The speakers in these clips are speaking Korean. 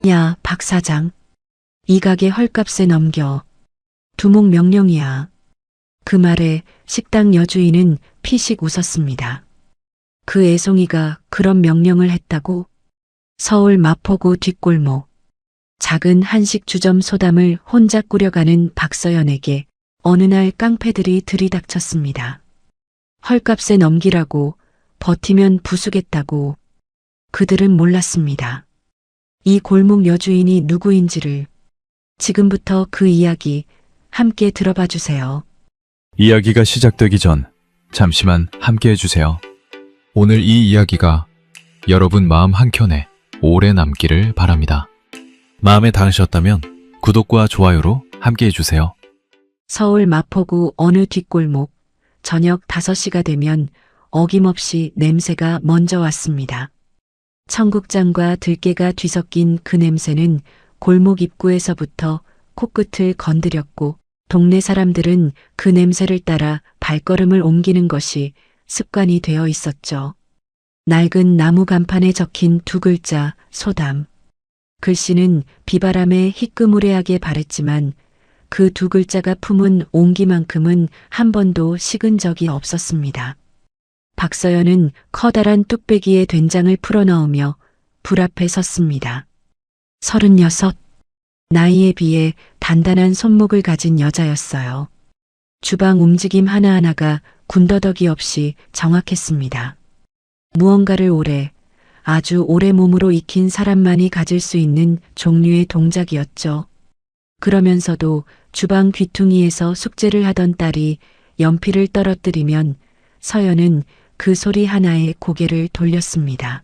야, 박 사장. 이 가게 헐값에 넘겨. 두목 명령이야. 그 말에 식당 여주인은 피식 웃었습니다. 그 애송이가 그런 명령을 했다고? 서울 마포구 뒷골목. 작은 한식 주점 소담을 혼자 꾸려가는 박서연에게 어느 날 깡패들이 들이닥쳤습니다. 헐값에 넘기라고, 버티면 부수겠다고. 그들은 몰랐습니다. 이 골목 여주인이 누구인지를. 지금부터 그 이야기 함께 들어봐 주세요. 이야기가 시작되기 전 잠시만 함께 해주세요. 오늘 이 이야기가 여러분 마음 한켠에 오래 남기를 바랍니다. 마음에 닿으셨다면 구독과 좋아요로 함께 해주세요. 서울 마포구 어느 뒷골목, 저녁 5시가 되면 어김없이 냄새가 먼저 왔습니다. 청국장과 들깨가 뒤섞인 그 냄새는 골목 입구에서부터 코끝을 건드렸고, 동네 사람들은 그 냄새를 따라 발걸음을 옮기는 것이 습관이 되어 있었죠. 낡은 나무 간판에 적힌 두 글자 소담. 글씨는 비바람에 희끄무레하게 바랬지만 그 두 글자가 품은 온기만큼은 한 번도 식은 적이 없었습니다. 박서연은 커다란 뚝배기에 된장을 풀어넣으며 불 앞에 섰습니다. 36. 나이에 비해 단단한 손목을 가진 여자였어요. 주방 움직임 하나하나가 군더더기 없이 정확했습니다. 무언가를 오래, 아주 오래 몸으로 익힌 사람만이 가질 수 있는 종류의 동작이었죠. 그러면서도 주방 귀퉁이에서 숙제를 하던 딸이 연필을 떨어뜨리면 서연은 그 소리 하나에 고개를 돌렸습니다.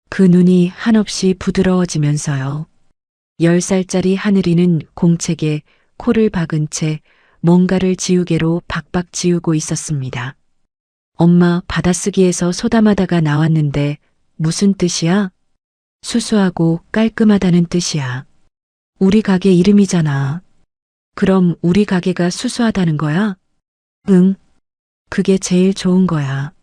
그 눈이 한없이 부드러워지면서요. 10살짜리 하늘이는 공책에 코를 박은 채 뭔가를 지우개로 박박 지우고 있었습니다. 엄마, 받아쓰기에서 소담하다가 나왔는데 무슨 뜻이야? 수수하고 깔끔하다는 뜻이야. 우리 가게 이름이잖아. 그럼 우리 가게가 수수하다는 거야? 응. 그게 제일 좋은 거야.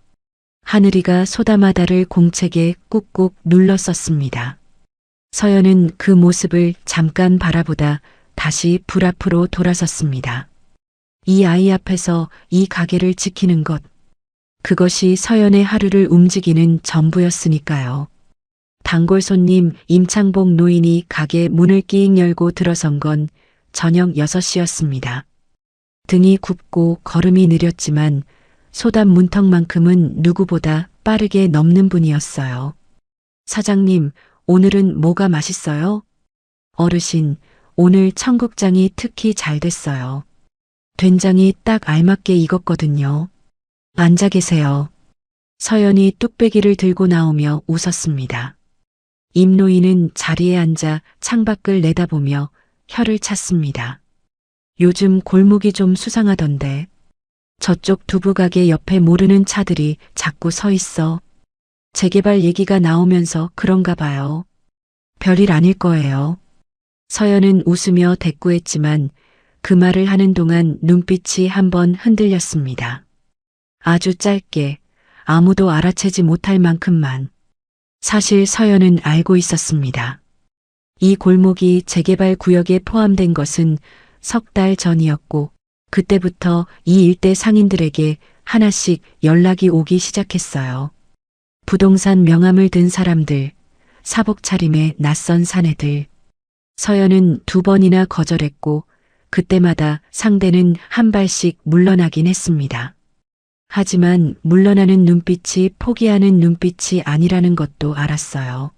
하늘이가 소담하다를 공책에 꾹꾹 눌러 썼습니다. 서연은 그 모습을 잠깐 바라보다 다시 불 앞으로 돌아섰습니다. 이 아이 앞에서 이 가게를 지키는 것, 그것이 서연의 하루를 움직이는 전부였으니까요. 단골 손님 임창복 노인이 가게 문을 끼익 열고 들어선 건 저녁 6시였습니다. 등이 굽고 걸음이 느렸지만 소담 문턱만큼은 누구보다 빠르게 넘는 분이었어요. 사장님, 오늘은 뭐가 맛있어요? 어르신, 오늘 청국장이 특히 잘 됐어요. 된장이 딱 알맞게 익었거든요. 앉아 계세요. 서연이 뚝배기를 들고 나오며 웃었습니다. 임노인은 자리에 앉아 창밖을 내다보며 혀를 찼습니다. 요즘 골목이 좀 수상하던데. 저쪽 두부가게 옆에 모르는 차들이 자꾸 서 있어. 재개발 얘기가 나오면서 그런가 봐요. 별일 아닐 거예요. 서연은 웃으며 대꾸했지만 그 말을 하는 동안 눈빛이 한번 흔들렸습니다. 아주 짧게, 아무도 알아채지 못할 만큼만. 사실 서연은 알고 있었습니다. 이 골목이 재개발 구역에 포함된 것은 석 달 전이었고, 그때부터 이 일대 상인들에게 하나씩 연락이 오기 시작했어요. 부동산 명함을 든 사람들, 사복 차림의 낯선 사내들. 서연은 2번이나 거절했고 그때마다 상대는 한 발씩 물러나긴 했습니다. 하지만 물러나는 눈빛이 포기하는 눈빛이 아니라는 것도 알았어요.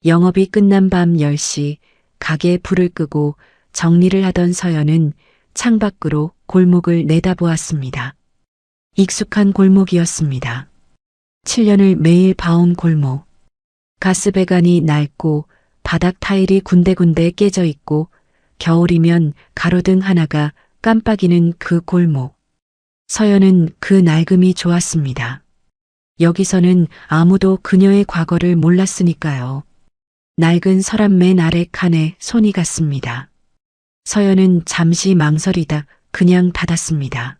영업이 끝난 밤 10시 가게에 불을 끄고 정리를 하던 서연은 창밖으로 골목을 내다보았습니다. 익숙한 골목이었습니다. 7년을 매일 봐온 골목. 가스배관이 낡고 바닥 타일이 군데군데 깨져 있고 겨울이면 가로등 하나가 깜빡이는 그 골목. 서연은 그 낡음이 좋았습니다. 여기서는 아무도 그녀의 과거를 몰랐으니까요. 낡은 서랍 맨 아래 칸에 손이 갔습니다. 서연은 잠시 망설이다 그냥 닫았습니다.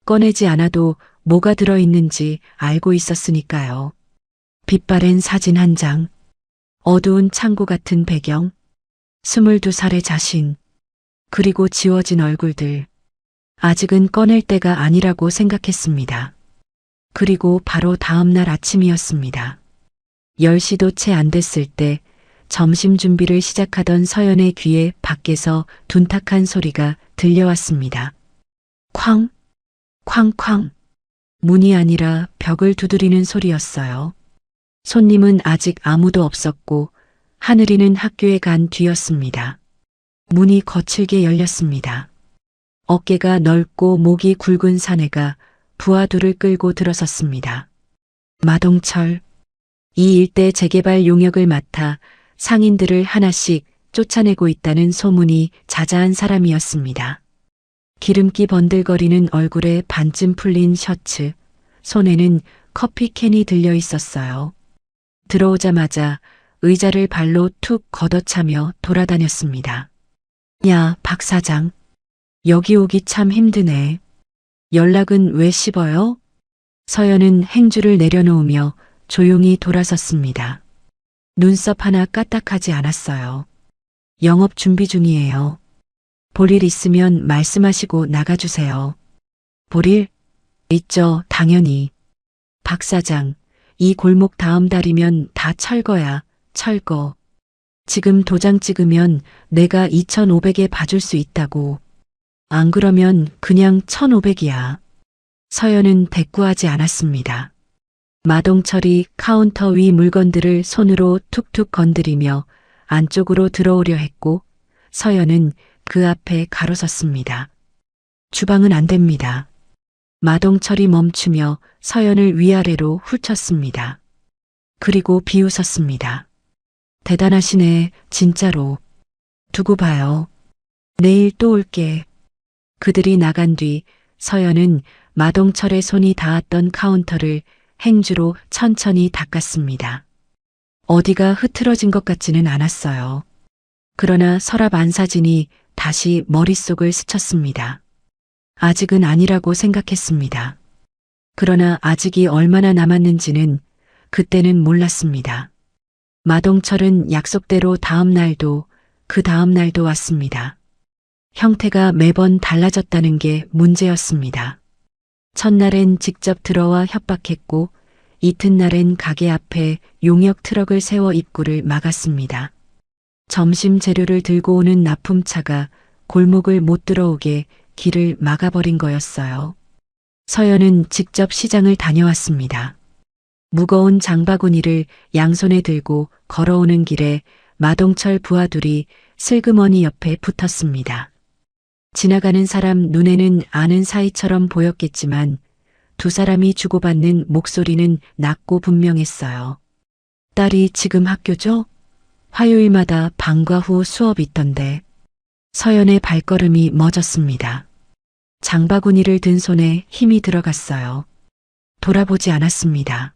꺼내지 않아도 뭐가 들어있는지 알고 있었으니까요. 빛바랜 사진 한 장. 어두운 창고 같은 배경, 22살의 자신, 그리고 지워진 얼굴들. 아직은 꺼낼 때가 아니라고 생각했습니다. 그리고 바로 다음 날 아침이었습니다. 10시도 채 안 됐을 때 점심 준비를 시작하던 서연의 귀에 밖에서 둔탁한 소리가 들려왔습니다. 쾅, 쾅쾅. 문이 아니라 벽을 두드리는 소리였어요. 손님은 아직 아무도 없었고 하늘이는 학교에 간 뒤였습니다. 문이 거칠게 열렸습니다. 어깨가 넓고 목이 굵은 사내가 부하들을 끌고 들어섰습니다. 마동철, 이 일대 재개발 용역을 맡아 상인들을 하나씩 쫓아내고 있다는 소문이 자자한 사람이었습니다. 기름기 번들거리는 얼굴에 반쯤 풀린 셔츠, 손에는 커피캔이 들려 있었어요. 들어오자마자 의자를 발로 툭 걷어차며 돌아다녔습니다. 야, 박 사장. 여기 오기 참 힘드네. 연락은 왜 씹어요? 서연은 행주를 내려놓으며 조용히 돌아섰습니다. 눈썹 하나 까딱하지 않았어요. 영업 준비 중이에요. 볼일 있으면 말씀하시고 나가주세요. 볼일? 있죠, 당연히. 박 사장, 이 골목 다음 달이면 다 철거야, 철거. 지금 도장 찍으면 내가 2,500에 봐줄 수 있다고. 안 그러면 그냥 1,500이야. 서연은 대꾸하지 않았습니다. 마동철이 카운터 위 물건들을 손으로 툭툭 건드리며 안쪽으로 들어오려 했고 서연은 그 앞에 가로섰습니다. 주방은 안 됩니다. 마동철이 멈추며 서연을 위아래로 훑쳤습니다. 그리고 비웃었습니다. 대단하시네, 진짜로. 두고 봐요. 내일 또 올게. 그들이 나간 뒤 서연은 마동철의 손이 닿았던 카운터를 행주로 천천히 닦았습니다. 어디가 흐트러진 것 같지는 않았어요. 그러나 서랍 안사진이 다시 머릿속을 스쳤습니다. 아직은 아니라고 생각했습니다. 그러나 아직이 얼마나 남았는지는 그때는 몰랐습니다. 마동철은 약속대로 다음 날도 그 다음 날도 왔습니다. 형태가 매번 달라졌다는 게 문제였습니다. 첫날엔 직접 들어와 협박했고 이튿날엔 가게 앞에 용역 트럭을 세워 입구를 막았습니다. 점심 재료를 들고 오는 납품차가 골목을 못 들어오게 길을 막아버린 거였어요. 서연은 직접 시장을 다녀왔습니다. 무거운 장바구니를 양손에 들고 걸어오는 길에 마동철 부하들이 슬그머니 옆에 붙었습니다. 지나가는 사람 눈에는 아는 사이처럼 보였겠지만 두 사람이 주고받는 목소리는 낮고 분명했어요. 딸이 지금 학교죠? 화요일마다 방과 후 수업 있던데. 서연의 발걸음이 멎었습니다. 장바구니를 든 손에 힘이 들어갔어요. 돌아보지 않았습니다.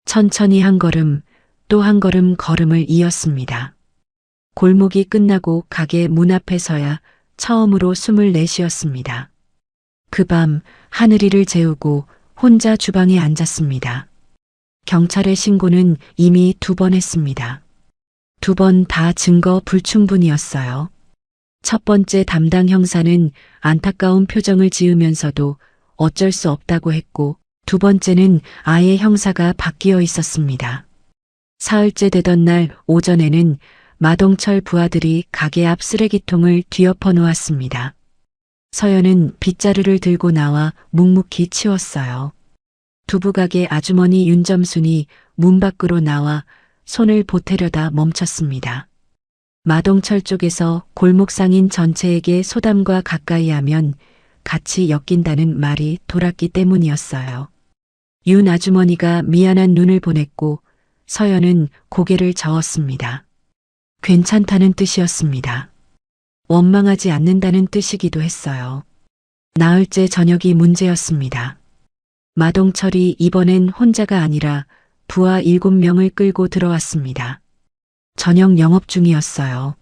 천천히 한 걸음, 또 한 걸음 걸음을 이었습니다. 골목이 끝나고 가게 문 앞에 서야 처음으로 숨을 내쉬었습니다. 그 밤 하늘이를 재우고 혼자 주방에 앉았습니다. 경찰에 신고는 이미 2번 했습니다. 2번 다 증거 불충분이었어요. 첫 번째 담당 형사는 안타까운 표정을 지으면서도 어쩔 수 없다고 했고 두 번째는 아예 형사가 바뀌어 있었습니다. 사흘째 되던 날 오전에는 마동철 부하들이 가게 앞 쓰레기통을 뒤엎어 놓았습니다. 서연은 빗자루를 들고 나와 묵묵히 치웠어요. 두부가게 아주머니 윤점순이 문 밖으로 나와 손을 보태려다 멈췄습니다. 마동철 쪽에서 골목 상인 전체에게 소담과 가까이 하면 같이 엮인다는 말이 돌았기 때문이었어요. 윤 아주머니가 미안한 눈을 보냈고 서연은 고개를 저었습니다. 괜찮다는 뜻이었습니다. 원망하지 않는다는 뜻이기도 했어요. 나흘째 저녁이 문제였습니다. 마동철이 이번엔 혼자가 아니라 부하 7명을 끌고 들어왔습니다. 저녁 영업 중이었어요.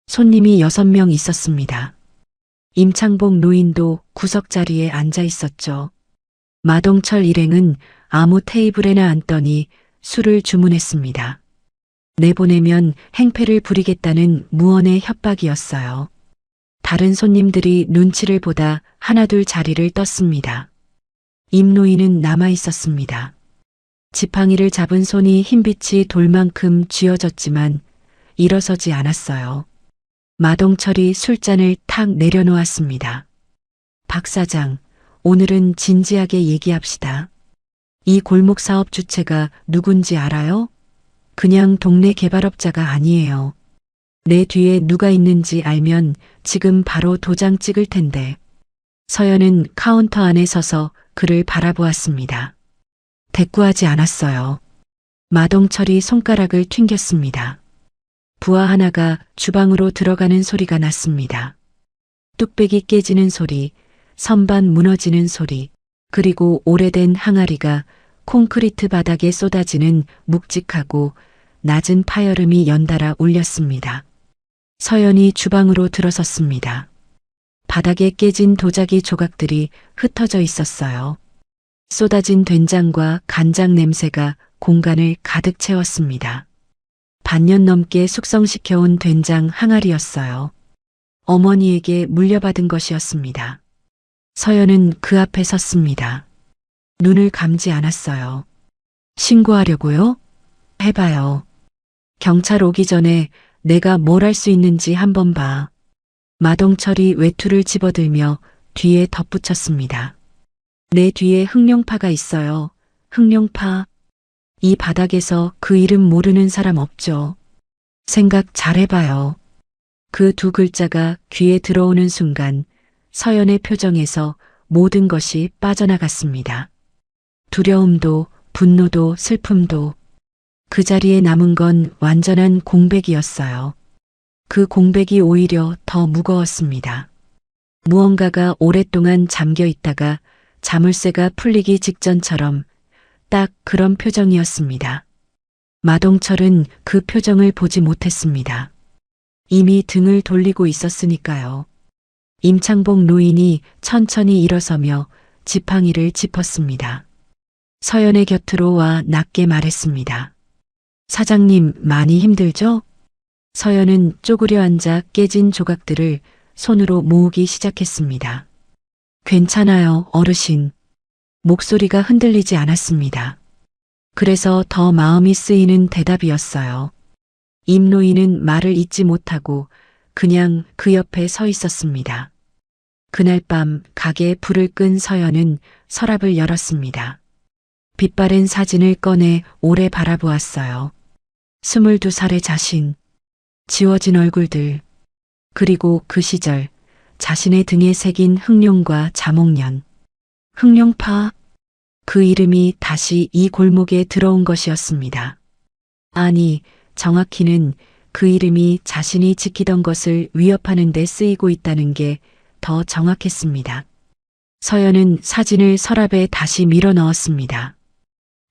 손님이 6명 있었습니다. 임창복 노인도 구석 자리에 앉아 있었죠. 마동철 일행은 아무 테이블에나 앉더니 술을 주문했습니다. 내보내면 행패를 부리겠다는 무언의 협박이었어요. 다른 손님들이 눈치를 보다 하나둘 자리를 떴습니다. 임노인은 남아 있었습니다. 지팡이를 잡은 손이 흰빛이 돌 만큼 쥐어졌지만 일어서지 않았어요. 마동철이 술잔을 탁 내려놓았습니다. 박 사장, 오늘은 진지하게 얘기합시다. 이 골목 사업 주체가 누군지 알아요? 그냥 동네 개발업자가 아니에요. 내 뒤에 누가 있는지 알면 지금 바로 도장 찍을 텐데. 서연은 카운터 안에 서서 그를 바라보았습니다. 대꾸하지 않았어요. 마동철이 손가락을 튕겼습니다. 부하 하나가 주방으로 들어가는 소리가 났습니다. 뚝배기 깨지는 소리, 선반 무너지는 소리, 그리고 오래된 항아리가 콘크리트 바닥에 쏟아지는 묵직하고 낮은 파열음이 연달아 울렸습니다. 서연이 주방으로 들어섰습니다. 바닥에 깨진 도자기 조각들이 흩어져 있었어요. 쏟아진 된장과 간장 냄새가 공간을 가득 채웠습니다. 반년 넘게 숙성시켜온 된장 항아리였어요. 어머니에게 물려받은 것이었습니다. 서연은 그 앞에 섰습니다. 눈을 감지 않았어요. 신고하려고요? 해봐요. 경찰 오기 전에 내가 뭘 할 수 있는지 한번 봐. 마동철이 외투를 집어들며 뒤에 덧붙였습니다. 내 뒤에 흑룡파가 있어요. 흑룡파. 이 바닥에서 그 이름 모르는 사람 없죠. 생각 잘해봐요. 그 두 글자가 귀에 들어오는 순간 서연의 표정에서 모든 것이 빠져나갔습니다. 두려움도 분노도 슬픔도. 그 자리에 남은 건 완전한 공백이었어요. 그 공백이 오히려 더 무거웠습니다. 무언가가 오랫동안 잠겨 있다가 자물쇠가 풀리기 직전처럼 딱 그런 표정이었습니다. 마동철은 그 표정을 보지 못했습니다. 이미 등을 돌리고 있었으니까요. 임창복 노인이 천천히 일어서며 지팡이를 짚었습니다. 서연의 곁으로 와 낮게 말했습니다. 사장님 많이 힘들죠? 서연은 쪼그려 앉아 깨진 조각들을 손으로 모으기 시작했습니다. 괜찮아요, 어르신. 목소리가 흔들리지 않았습니다. 그래서 더 마음이 쓰이는 대답이었어요. 임노인은 말을 잇지 못하고 그냥 그 옆에 서 있었습니다. 그날 밤 가게에 불을 끈 서연은 서랍을 열었습니다. 빛바랜 사진을 꺼내 오래 바라보았어요. 22살의 자신, 지워진 얼굴들, 그리고 그 시절 자신의 등에 새긴 흑룡과 자목련. 흑룡파, 그 이름이 다시 이 골목에 들어온 것이었습니다. 아니, 정확히는 그 이름이 자신이 지키던 것을 위협하는 데 쓰이고 있다는 게 더 정확했습니다. 서연은 사진을 서랍에 다시 밀어 넣었습니다.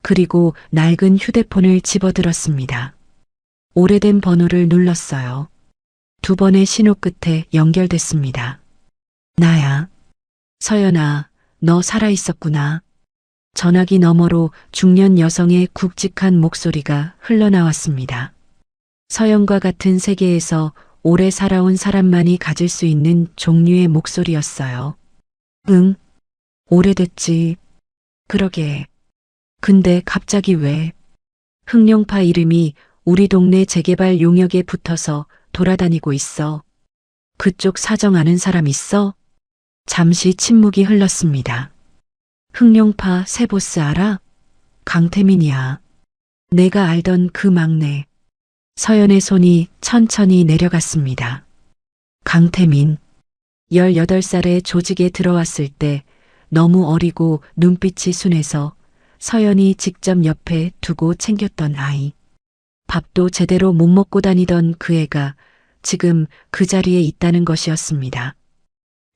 그리고 낡은 휴대폰을 집어들었습니다. 오래된 번호를 눌렀어요. 2번의 신호 끝에 연결됐습니다. 나야. 서연아, 너 살아있었구나. 전화기 너머로 중년 여성의 굵직한 목소리가 흘러나왔습니다. 서연과 같은 세계에서 오래 살아온 사람만이 가질 수 있는 종류의 목소리였어요. 응, 오래됐지. 그러게. 근데 갑자기 왜? 흑룡파 이름이 우리 동네 재개발 용역에 붙어서 돌아다니고 있어. 그쪽 사정 아는 사람 있어? 잠시 침묵이 흘렀습니다. 흑룡파 새 보스 알아? 강태민이야. 내가 알던 그 막내. 서연의 손이 천천히 내려갔습니다. 강태민. 18살에 조직에 들어왔을 때 너무 어리고 눈빛이 순해서 서연이 직접 옆에 두고 챙겼던 아이. 밥도 제대로 못 먹고 다니던 그 애가 지금 그 자리에 있다는 것이었습니다.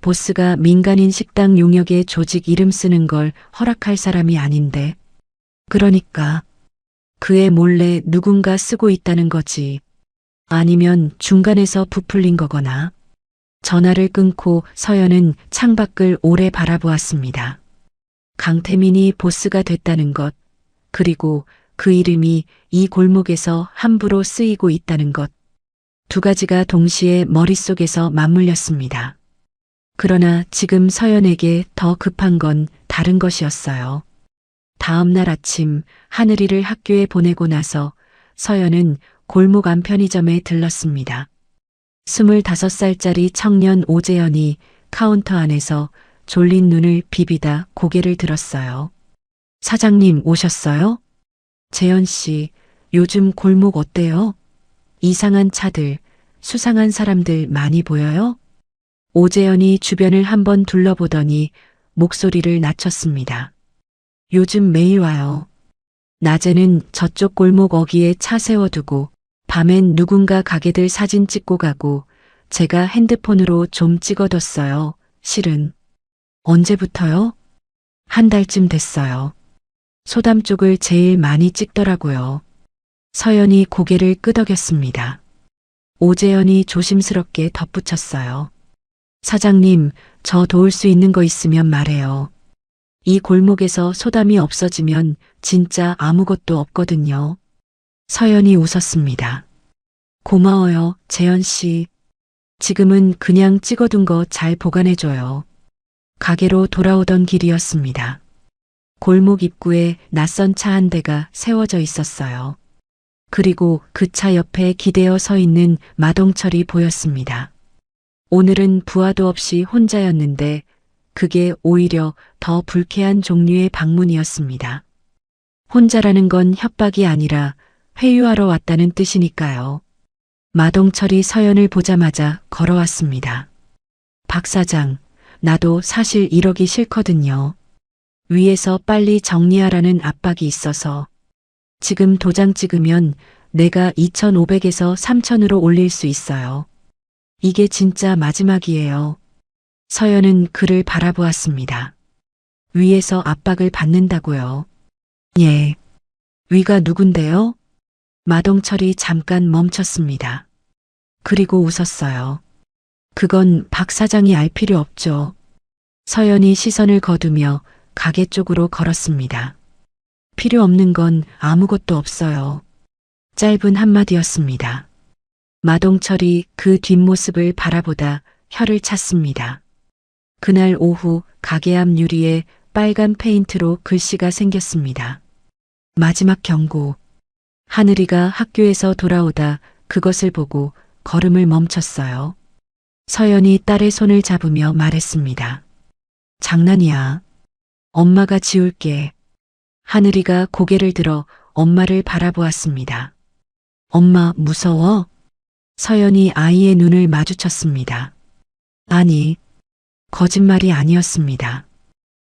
보스가 민간인 식당 용역에 조직 이름 쓰는 걸 허락할 사람이 아닌데. 그러니까 그 애 몰래 누군가 쓰고 있다는 거지. 아니면 중간에서 부풀린 거거나. 전화를 끊고 서연은 창밖을 오래 바라보았습니다. 강태민이 보스가 됐다는 것, 그리고 그 이름이 이 골목에서 함부로 쓰이고 있다는 것. 두 가지가 동시에 머릿속에서 맞물렸습니다. 그러나 지금 서연에게 더 급한 건 다른 것이었어요. 다음 날 아침 하늘이를 학교에 보내고 나서 서연은 골목 안 편의점에 들렀습니다. 25살짜리 청년 오재현이 카운터 안에서 졸린 눈을 비비다 고개를 들었어요. 사장님 오셨어요? 재현 씨, 요즘 골목 어때요? 이상한 차들, 수상한 사람들 많이 보여요? 오재현이 주변을 한번 둘러보더니 목소리를 낮췄습니다. 요즘 매일 와요. 낮에는 저쪽 골목 어귀에 차 세워두고 밤엔 누군가 가게들 사진 찍고 가고 제가 핸드폰으로 좀 찍어뒀어요. 실은. 언제부터요? 한 달쯤 됐어요. 소담 쪽을 제일 많이 찍더라고요. 서연이 고개를 끄덕였습니다. 오재현이 조심스럽게 덧붙였어요. 사장님, 저 도울 수 있는 거 있으면 말해요. 이 골목에서 소담이 없어지면 진짜 아무것도 없거든요. 서연이 웃었습니다. 고마워요, 재현 씨. 지금은 그냥 찍어둔 거 잘 보관해줘요. 가게로 돌아오던 길이었습니다. 골목 입구에 낯선 차 한 대가 세워져 있었어요. 그리고 그 차 옆에 기대어 서 있는 마동철이 보였습니다. 오늘은 부하도 없이 혼자였는데 그게 오히려 더 불쾌한 종류의 방문이었습니다. 혼자라는 건 협박이 아니라 회유하러 왔다는 뜻이니까요. 마동철이 서연을 보자마자 걸어왔습니다. 박 사장, 나도 사실 이러기 싫거든요. 위에서 빨리 정리하라는 압박이 있어서. 지금 도장 찍으면 내가 2,500에서 3,000으로 올릴 수 있어요. 이게 진짜 마지막이에요. 서연은 그를 바라보았습니다. 위에서 압박을 받는다고요. 예. 위가 누군데요? 마동철이 잠깐 멈췄습니다. 그리고 웃었어요. 그건 박 사장이 알 필요 없죠. 서연이 시선을 거두며 가게 쪽으로 걸었습니다. 필요 없는 건 아무것도 없어요. 짧은 한마디였습니다. 마동철이 그 뒷모습을 바라보다 혀를 찼습니다. 그날 오후 가게 앞 유리에 빨간 페인트로 글씨가 생겼습니다. 마지막 경고. 하늘이가 학교에서 돌아오다 그것을 보고 걸음을 멈췄어요. 서연이 딸의 손을 잡으며 말했습니다. 장난이야. 엄마가 지울게. 하늘이가 고개를 들어 엄마를 바라보았습니다. 엄마 무서워? 서연이 아이의 눈을 마주쳤습니다. 아니, 거짓말이 아니었습니다.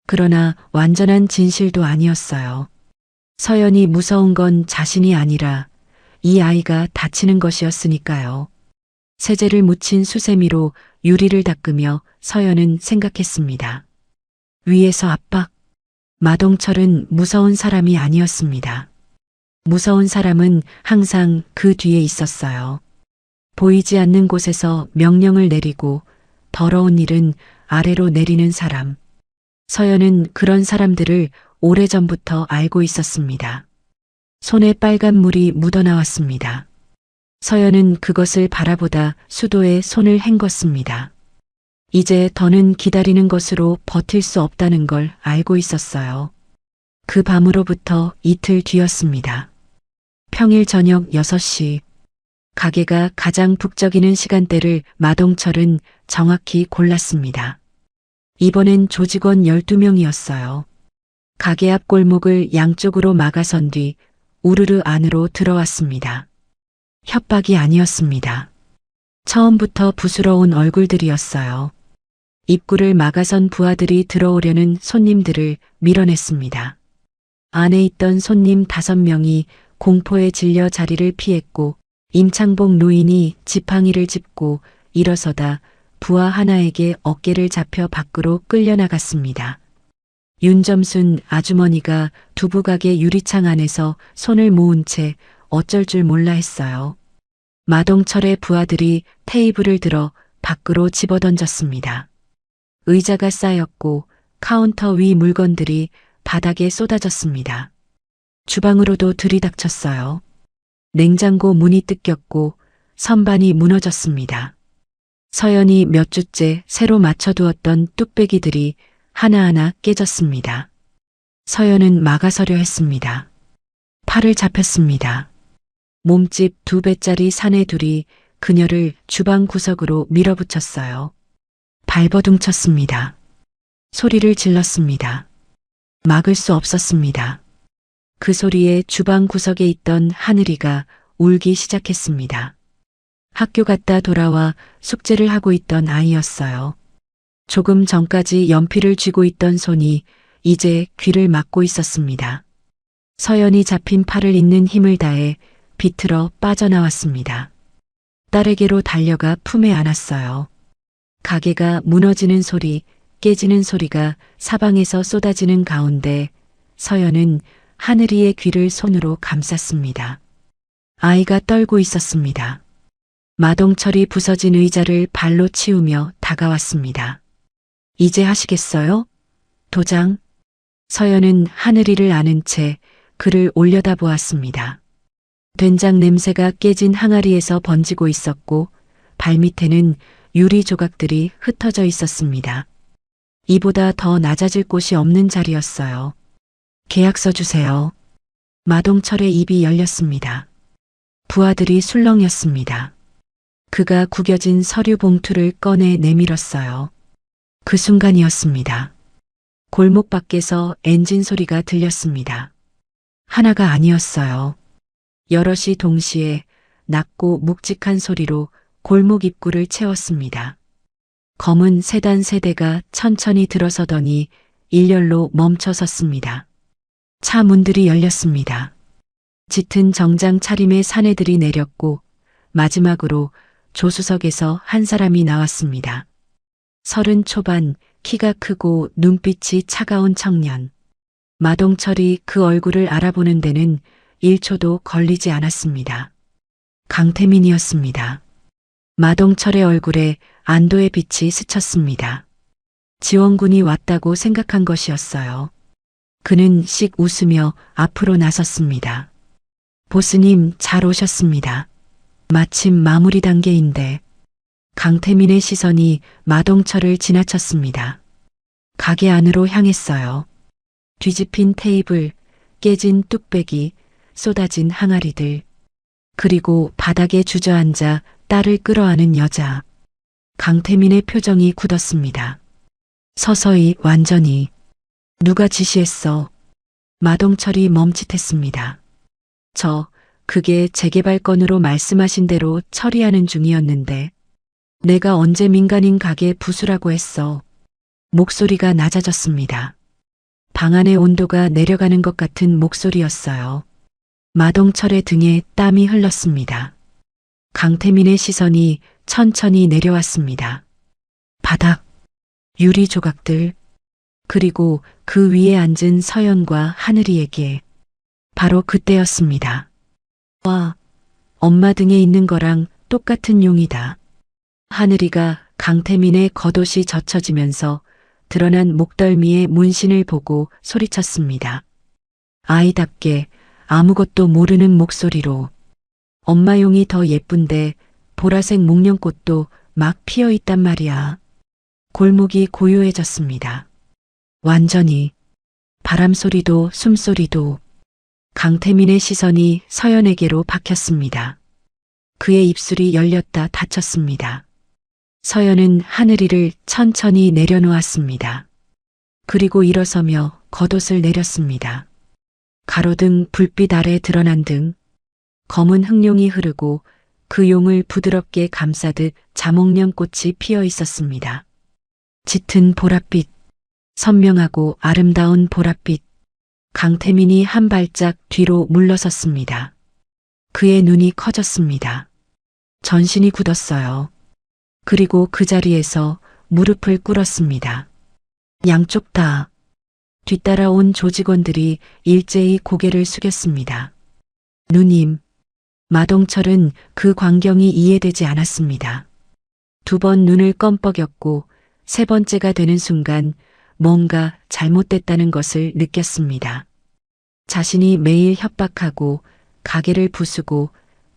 그러나 완전한 진실도 아니었어요. 서연이 무서운 건 자신이 아니라 이 아이가 다치는 것이었으니까요. 세제를 묻힌 수세미로 유리를 닦으며 서연은 생각했습니다. 위에서 압박. 마동철은 무서운 사람이 아니었습니다. 무서운 사람은 항상 그 뒤에 있었어요. 보이지 않는 곳에서 명령을 내리고 더러운 일은 아래로 내리는 사람. 서연은 그런 사람들을 오래전부터 알고 있었습니다. 손에 빨간 물이 묻어나왔습니다. 서연은 그것을 바라보다 수도에 손을 헹궜습니다. 이제 더는 기다리는 것으로 버틸 수 없다는 걸 알고 있었어요. 그 밤으로부터 이틀 뒤였습니다. 평일 저녁 6시. 가게가 가장 북적이는 시간대를 마동철은 정확히 골랐습니다. 이번엔 조직원 12명이었어요. 가게 앞 골목을 양쪽으로 막아선 뒤 우르르 안으로 들어왔습니다. 협박이 아니었습니다. 처음부터 부스러운 얼굴들이었어요. 입구를 막아선 부하들이 들어오려는 손님들을 밀어냈습니다. 안에 있던 손님 5명이 공포에 질려 자리를 피했고 임창복 노인이 지팡이를 짚고 일어서다 부하 하나에게 어깨를 잡혀 밖으로 끌려나갔습니다. 윤점순 아주머니가 두부가게 유리창 안에서 손을 모은 채 어쩔 줄 몰라 했어요. 마동철의 부하들이 테이블을 들어 밖으로 집어던졌습니다. 의자가 쌓였고 카운터 위 물건들이 바닥에 쏟아졌습니다. 주방으로도 들이닥쳤어요. 냉장고 문이 뜯겼고 선반이 무너졌습니다. 서연이 몇 주째 새로 맞춰두었던 뚝배기들이 하나하나 깨졌습니다. 서연은 막아서려 했습니다. 팔을 잡혔습니다. 몸집 2배짜리 사내둘이 그녀를 주방 구석으로 밀어붙였어요. 발버둥쳤습니다. 소리를 질렀습니다. 막을 수 없었습니다. 그 소리에 주방 구석에 있던 하늘이가 울기 시작했습니다. 학교 갔다 돌아와 숙제를 하고 있던 아이였어요. 조금 전까지 연필을 쥐고 있던 손이 이제 귀를 막고 있었습니다. 서연이 잡힌 팔을 잇는 힘을 다해 비틀어 빠져나왔습니다. 딸에게로 달려가 품에 안았어요. 가게가 무너지는 소리, 깨지는 소리가 사방에서 쏟아지는 가운데 서연은 하늘이의 귀를 손으로 감쌌습니다. 아이가 떨고 있었습니다. 마동철이 부서진 의자를 발로 치우며 다가왔습니다. 이제 하시겠어요? 도장? 서연은 하늘이를 아는 채 그를 올려다보았습니다. 된장 냄새가 깨진 항아리에서 번지고 있었고 발밑에는 유리 조각들이 흩어져 있었습니다. 이보다 더 낮아질 곳이 없는 자리였어요. 계약서 주세요. 마동철의 입이 열렸습니다. 부하들이 술렁였습니다. 그가 구겨진 서류 봉투를 꺼내 내밀었어요. 그 순간이었습니다. 골목 밖에서 엔진 소리가 들렸습니다. 하나가 아니었어요. 여럿이 동시에 낮고 묵직한 소리로 골목 입구를 채웠습니다. 검은 세단 세대가 천천히 들어서더니 일렬로 멈춰 섰습니다. 차 문들이 열렸습니다. 짙은 정장 차림의 사내들이 내렸고 마지막으로 조수석에서 한 사람이 나왔습니다. 30 초반, 키가 크고 눈빛이 차가운 청년. 마동철이 그 얼굴을 알아보는 데는 1초도 걸리지 않았습니다. 강태민이었습니다. 마동철의 얼굴에 안도의 빛이 스쳤습니다. 지원군이 왔다고 생각한 것이었어요. 그는 씩 웃으며 앞으로 나섰습니다. 보스님, 잘 오셨습니다. 마침 마무리 단계인데. 강태민의 시선이 마동철을 지나쳤습니다. 가게 안으로 향했어요. 뒤집힌 테이블, 깨진 뚝배기, 쏟아진 항아리들. 그리고 바닥에 주저앉아 딸을 끌어안은 여자. 강태민의 표정이 굳었습니다. 서서히, 완전히. 누가 지시했어? 마동철이 멈칫했습니다. 그게 재개발 건으로 말씀하신 대로 처리하는 중이었는데. 내가 언제 민간인 가게 부수라고 했어. 목소리가 낮아졌습니다. 방 안의 온도가 내려가는 것 같은 목소리였어요. 마동철의 등에 땀이 흘렀습니다. 강태민의 시선이 천천히 내려왔습니다. 바닥, 유리 조각들, 그리고 그 위에 앉은 서연과 하늘이에게. 바로 그때였습니다. 와, 엄마 등에 있는 거랑 똑같은 용이다. 하늘이가 강태민의 겉옷이 젖혀지면서 드러난 목덜미의 문신을 보고 소리쳤습니다. 아이답게 아무것도 모르는 목소리로. 엄마 용이 더 예쁜데 보라색 목련꽃도 막 피어 있단 말이야. 골목이 고요해졌습니다. 완전히. 바람 소리도 숨소리도. 강태민의 시선이 서연에게로 박혔습니다. 그의 입술이 열렸다 닫혔습니다. 서연은 하늘이를 천천히 내려놓았습니다. 그리고 일어서며 겉옷을 내렸습니다. 가로등 불빛 아래 드러난 등, 검은 흑룡이 흐르고 그 용을 부드럽게 감싸듯 자목련꽃이 피어 있었습니다. 짙은 보랏빛, 선명하고 아름다운 보랏빛. 강태민이 한 발짝 뒤로 물러섰습니다. 그의 눈이 커졌습니다. 전신이 굳었어요. 그리고 그 자리에서 무릎을 꿇었습니다. 양쪽 다. 뒤따라온 조직원들이 일제히 고개를 숙였습니다. 누님. 마동철은 그 광경이 이해되지 않았습니다. 2번 눈을 껌뻑였고 3번째가 되는 순간 뭔가 잘못됐다는 것을 느꼈습니다. 자신이 매일 협박하고 가게를 부수고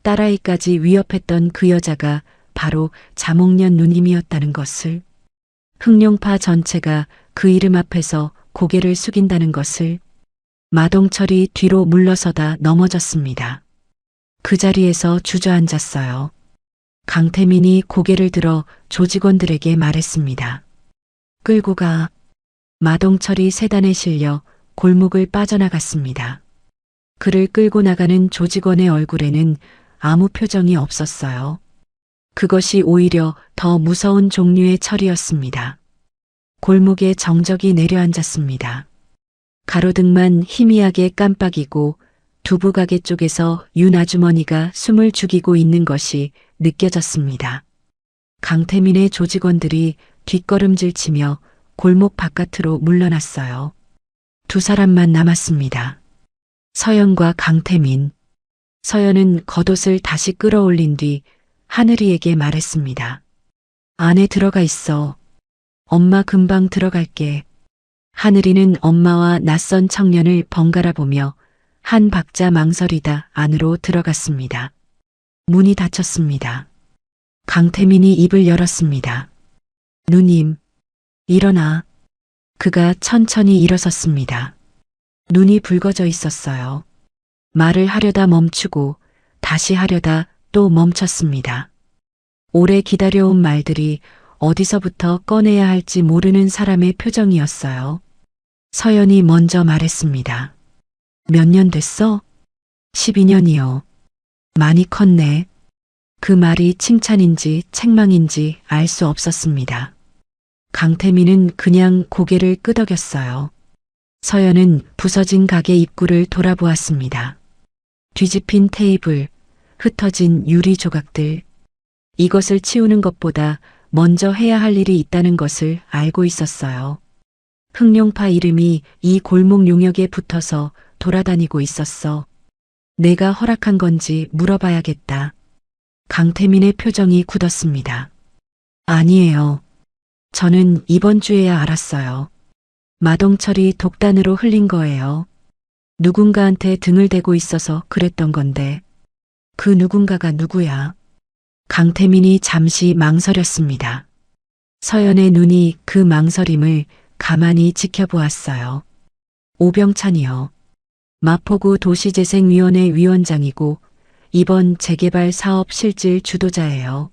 딸아이까지 위협했던 그 여자가 바로 자몽년 누님이었다는 것을, 흑룡파 전체가 그 이름 앞에서 고개를 숙인다는 것을. 마동철이 뒤로 물러서다 넘어졌습니다. 그 자리에서 주저앉았어요. 강태민이 고개를 들어 조직원들에게 말했습니다. 끌고 가. 마동철이 세단에 실려 골목을 빠져나갔습니다. 그를 끌고 나가는 조직원의 얼굴에는 아무 표정이 없었어요. 그것이 오히려 더 무서운 종류의 철이었습니다. 골목에 정적이 내려앉았습니다. 가로등만 희미하게 깜빡이고 두부가게 쪽에서 윤 아주머니가 숨을 죽이고 있는 것이 느껴졌습니다. 강태민의 조직원들이 뒷걸음질 치며 골목 바깥으로 물러났어요. 두 사람만 남았습니다. 서연과 강태민. 서연은 겉옷을 다시 끌어올린 뒤 하늘이에게 말했습니다. 안에 들어가 있어. 엄마 금방 들어갈게. 하늘이는 엄마와 낯선 청년을 번갈아 보며 한 박자 망설이다 안으로 들어갔습니다. 문이 닫혔습니다. 강태민이 입을 열었습니다. 누님, 일어나. 그가 천천히 일어섰습니다. 눈이 붉어져 있었어요. 말을 하려다 멈추고 다시 하려다 또 멈췄습니다. 오래 기다려온 말들이 어디서부터 꺼내야 할지 모르는 사람의 표정이었어요. 서연이 먼저 말했습니다. 몇 년 됐어? 12년이요. 많이 컸네. 그 말이 칭찬인지 책망인지 알 수 없었습니다. 강태민은 그냥 고개를 끄덕였어요. 서연은 부서진 가게 입구를 돌아보았습니다. 뒤집힌 테이블, 흩어진 유리 조각들. 이것을 치우는 것보다 먼저 해야 할 일이 있다는 것을 알고 있었어요. 흑룡파 이름이 이 골목 용역에 붙어서 돌아다니고 있었어. 내가 허락한 건지 물어봐야겠다. 강태민의 표정이 굳었습니다. 아니에요. 저는 이번 주에야 알았어요. 마동철이 독단으로 흘린 거예요. 누군가한테 등을 대고 있어서 그랬던 건데. 그 누군가가 누구야? 강태민이 잠시 망설였습니다. 서연의 눈이 그 망설임을 가만히 지켜보았어요. 오병찬이요. 마포구 도시재생위원회 위원장이고 이번 재개발 사업 실질 주도자예요.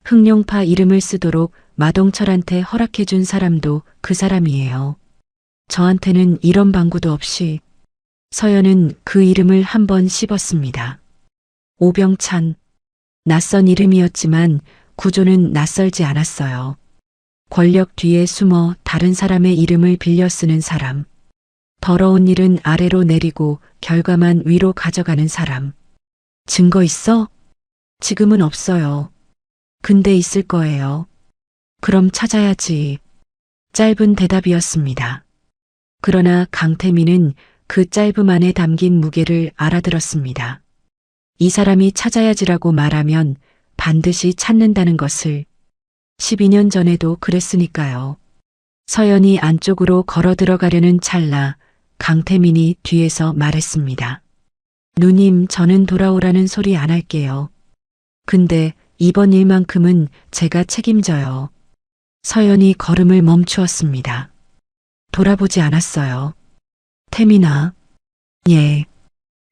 흑룡파 이름을 쓰도록 마동철한테 허락해준 사람도 그 사람이에요. 저한테는 이런 방구도 없이. 서연은 그 이름을 한번 씹었습니다. 오병찬. 낯선 이름이었지만 구조는 낯설지 않았어요. 권력 뒤에 숨어 다른 사람의 이름을 빌려 쓰는 사람. 더러운 일은 아래로 내리고 결과만 위로 가져가는 사람. 증거 있어? 지금은 없어요. 근데 있을 거예요. 그럼 찾아야지. 짧은 대답이었습니다. 그러나 강태민은 그 짧음 안에 담긴 무게를 알아들었습니다. 이 사람이 찾아야지라고 말하면 반드시 찾는다는 것을. 12년 전에도 그랬으니까요. 서연이 안쪽으로 걸어 들어가려는 찰나 강태민이 뒤에서 말했습니다. 누님, 저는 돌아오라는 소리 안 할게요. 근데 이번 일만큼은 제가 책임져요. 서연이 걸음을 멈추었습니다. 돌아보지 않았어요. 태민아. 예.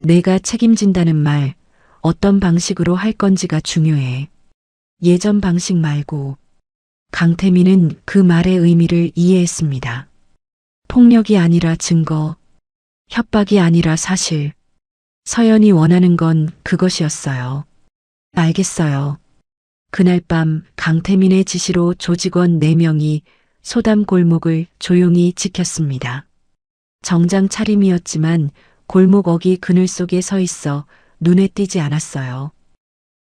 내가 책임진다는 말 어떤 방식으로 할 건지가 중요해. 예전 방식 말고. 강태민은 그 말의 의미를 이해했습니다. 폭력이 아니라 증거, 협박이 아니라 사실. 서연이 원하는 건 그것이었어요. 알겠어요. 그날 밤 강태민의 지시로 조직원 4명이 소담 골목을 조용히 지켰습니다. 정장 차림이었지만 골목 어기 그늘 속에 서 있어 눈에 띄지 않았어요.